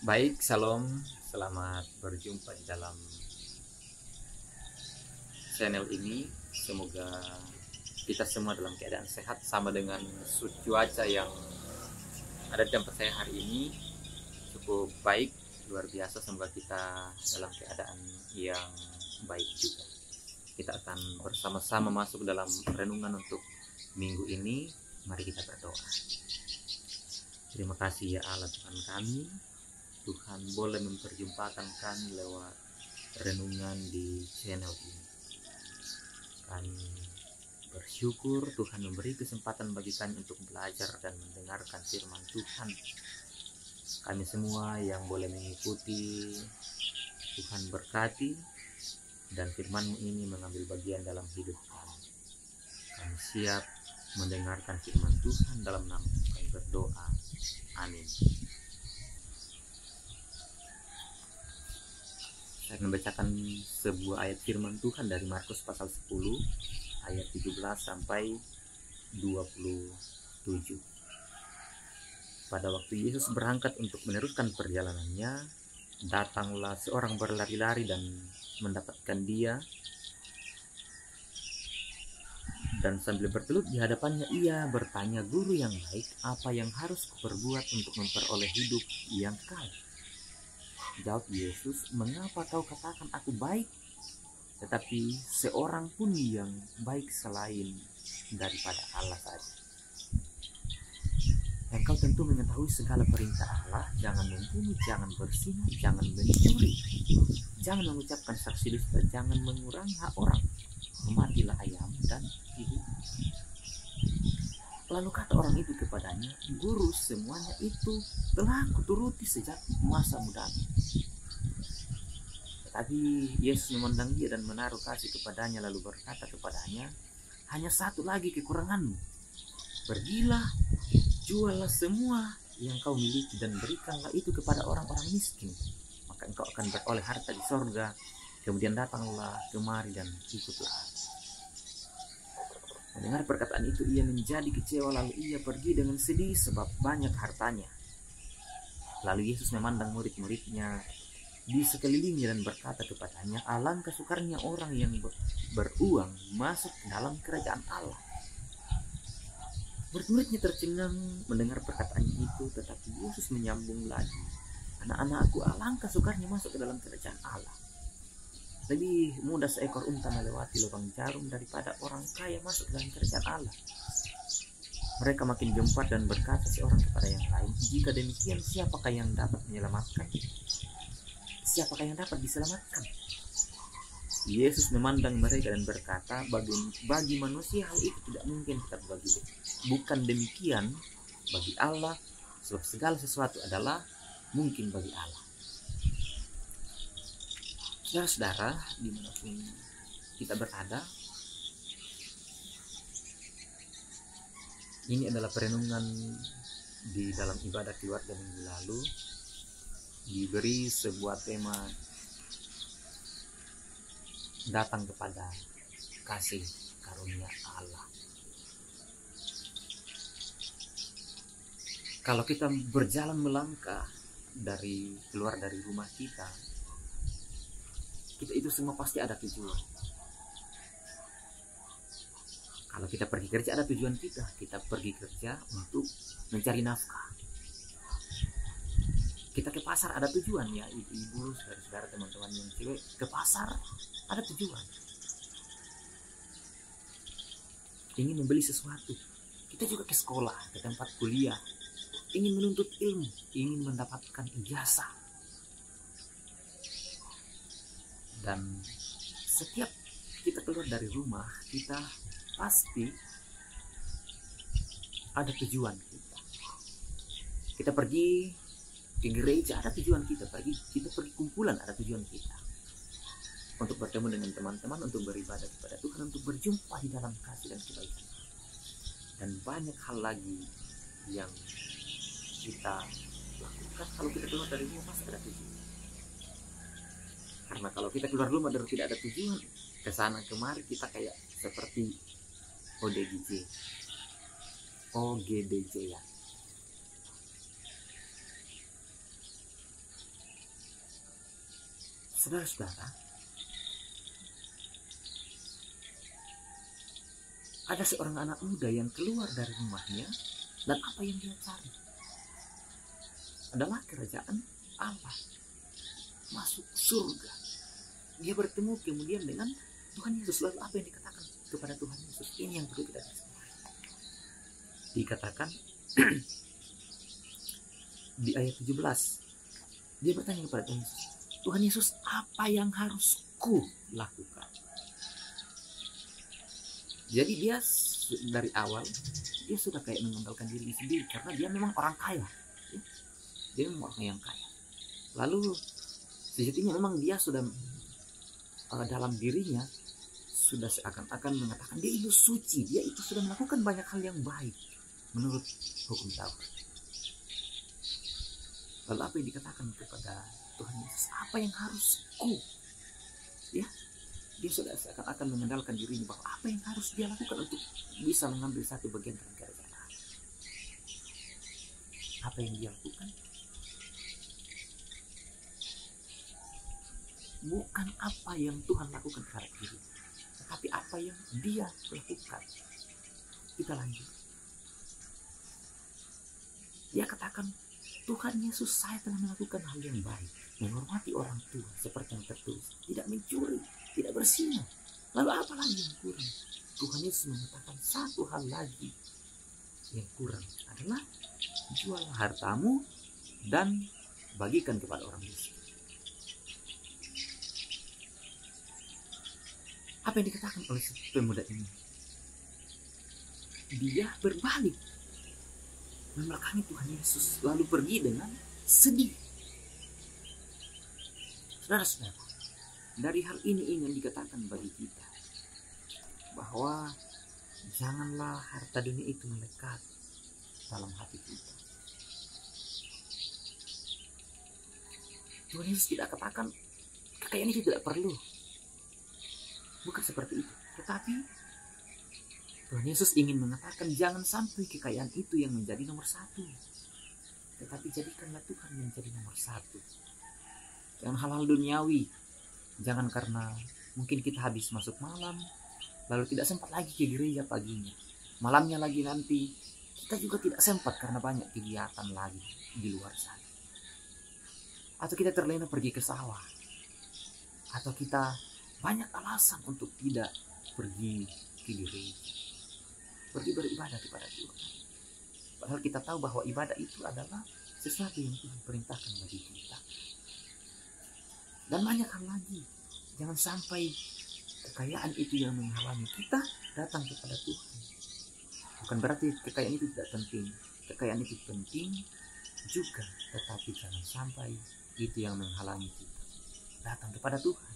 Baik, Shalom. Selamat berjumpa di dalam channel ini. Semoga kita semua dalam keadaan sehat sama dengan cuaca yang ada di tempat saya hari ini cukup baik, luar biasa. Semoga kita dalam keadaan yang baik juga. Kita akan bersama-sama masuk dalam renungan untuk minggu ini. Mari kita berdoa. Terima kasih ya Allah Tuhan kami. Tuhan boleh memperjumpakan kami lewat renungan di channel ini. Kami bersyukur Tuhan memberi kesempatan bagi kami untuk belajar dan mendengarkan firman Tuhan. Kami semua yang boleh mengikuti, Tuhan berkati, dan firman-Mu ini mengambil bagian dalam hidup kami. Kami siap mendengarkan firman Tuhan. Dalam nama kami berdoa. Amin. Saya akan membacakan sebuah ayat firman Tuhan dari Markus pasal 10 ayat 17 sampai 27. Pada waktu Yesus berangkat untuk meneruskan perjalanannya, datanglah seorang berlari-lari dan mendapatkan dia, dan sambil bertelut di hadapannya ia bertanya, "Guru yang baik, apa yang harus kuperbuat untuk memperoleh hidup yang kekal?" Jawab Yesus, "Mengapa kau katakan aku baik? Tetapi seorang pun yang baik selain daripada Allah saja. Engkau tentu mengetahui segala perintah Allah, jangan membunuh, jangan berzina, jangan mencuri, jangan mengucapkan saksi dusta, jangan mengurangi hak orang, hormatilah ayam dan ibu." Lalu kata orang itu kepadanya, "Guru, semuanya itu telah kuturuti sejak masa mudaku." Tetapi Yesus memandang dia dan menaruh kasih kepadanya, lalu berkata kepadanya, "Hanya satu lagi kekuranganmu. Pergilah, juallah semua yang kau miliki dan berikanlah itu kepada orang-orang miskin. Maka engkau akan beroleh harta di sorga. Kemudian datanglah kemari dan ikutlah." Mendengar perkataan itu ia menjadi kecewa, lalu ia pergi dengan sedih sebab banyak hartanya. Lalu Yesus memandang murid-muridnya di sekelilingnya dan berkata kepadanya, "Alangkah sukarnya orang yang beruang masuk dalam kerajaan Allah." Murid-muridnya tercengang mendengar perkataan itu, tetapi Yesus menyambung lagi, "Anak-anakku, alangkah sukarnya masuk ke dalam kerajaan Allah. Lebih mudah seekor unta melewati lubang jarum daripada orang kaya masuk dalam kerajaan Allah." Mereka makin gempar dan berkata seorang kepada yang lain, "Jika demikian, siapakah yang dapat menyelamatkan? Siapakah yang dapat diselamatkan?" Yesus memandang mereka dan berkata, bagi manusia hal itu tidak mungkin, tetapi bukan demikian bagi Allah, sebab segala sesuatu adalah mungkin bagi Allah. Saudara-saudara, dimanapun kita berada, ini adalah perenungan di dalam ibadah keluarga minggu lalu. Diberi sebuah tema, datang kepada kasih karunia Allah. Kalau kita berjalan melangkah keluar dari rumah kita itu semua pasti ada tujuan. Kalau kita pergi kerja ada tujuan kita pergi kerja untuk mencari nafkah. Kita ke pasar ada tujuan, ya ibu-ibu, saudara-saudara, teman-teman yang cewek, ke pasar ada tujuan. Ingin membeli sesuatu. Kita juga ke sekolah, ke tempat kuliah, ingin menuntut ilmu, ingin mendapatkan ijazah. Dan setiap kita keluar dari rumah, kita pasti ada tujuan kita. Kita pergi ke gereja ada tujuan kita pergi kumpulan ada tujuan kita. Untuk bertemu dengan teman-teman, untuk beribadah kepada Tuhan, untuk berjumpa di dalam kasih dan kebaikan. Dan banyak hal lagi yang kita lakukan kalau kita keluar dari rumah pasti ada tujuan. Karena kalau kita keluar rumah dan tidak ada tujuan, kesana kemari kita kayak seperti OGDJ ya. Saudara-saudara, ada seorang anak muda yang keluar dari rumahnya, dan apa yang dia cari adalah kerajaan Allah, masuk surga. Dia bertemu kemudian dengan Tuhan Yesus. Lalu apa yang dikatakan kepada Tuhan Yesus? Ini yang perlu kita garisbawahi. Dikatakan di ayat 17, dia bertanya kepada Tuhan Yesus, Tuhan Yesus, apa yang harus ku lakukan? Jadi dia dari awal dia sudah kayak mengandalkan diri sendiri, karena dia memang orang kaya. Dia memang orang yang kaya. Lalu sejatinya memang dia sudah dalam dirinya sudah seakan-akan mengatakan dia itu suci, dia itu sudah melakukan banyak hal yang baik menurut hukum Taurat. Lalu apa yang dikatakan kepada Tuhan Yesus? Apa yang harus ku? Ya, dia sudah seakan-akan mengandalkan dirinya bahwa apa yang harus dia lakukan untuk bisa mengambil satu bagian dari kerajaan Allah. Apa yang dia lakukan? Bukan apa yang Tuhan lakukan terhadap diri, tetapi apa yang dia lakukan. Kita lanjut. Dia katakan, Tuhan Yesus, saya telah melakukan hal yang baik, menghormati orang tua seperti yang tertulis, tidak mencuri, tidak berzina. Lalu apa lagi yang kurang? Tuhan Yesus mengatakan satu hal lagi yang kurang adalah jual hartamu dan bagikan kepada orang miskin. Apa yang dikatakan oleh pemuda ini? Dia berbalik membelakangi Tuhan Yesus, lalu pergi dengan sedih. Saudara-saudara, dari hal ini ingin dikatakan bagi kita bahwa janganlah harta dunia itu melekat dalam hati kita. Tuhan Yesus tidak katakan kekayaan itu tidak perlu. Bukan seperti itu. Tetapi Tuhan Yesus ingin mengatakan jangan sampai kekayaan itu yang menjadi nomor satu. Tetapi jadikanlah Tuhan menjadi nomor satu. Jangan hal-hal duniawi. Jangan karena mungkin kita habis masuk malam, lalu tidak sempat lagi ke gereja paginya. Malamnya lagi nanti kita juga tidak sempat karena banyak kegiatan lagi di luar sana. Atau kita terlena pergi ke sawah. Atau kita banyak alasan untuk tidak pergi ke gereja, pergi beribadah kepada Tuhan. Padahal kita tahu bahwa ibadah itu adalah sesuatu yang Tuhan perintahkan bagi kita. Dan banyak hal lagi. Jangan sampai kekayaan itu yang menghalangi kita datang kepada Tuhan. Bukan berarti kekayaan itu tidak penting. Kekayaan itu penting juga, tetapi jangan sampai itu yang menghalangi kita datang kepada Tuhan.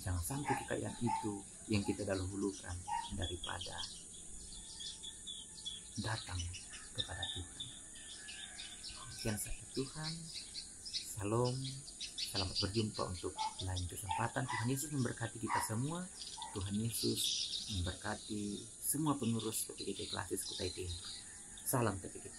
Jangan sampai kekayaan itu yang kita dahulukan daripada datang kepada Tuhan. Sekian sabda Tuhan. Salam. Selamat berjumpa untuk lain kesempatan. Tuhan Yesus memberkati kita semua. Tuhan Yesus memberkati semua pengurus PPKT Klasis Kutai Timur. Salam PPKT.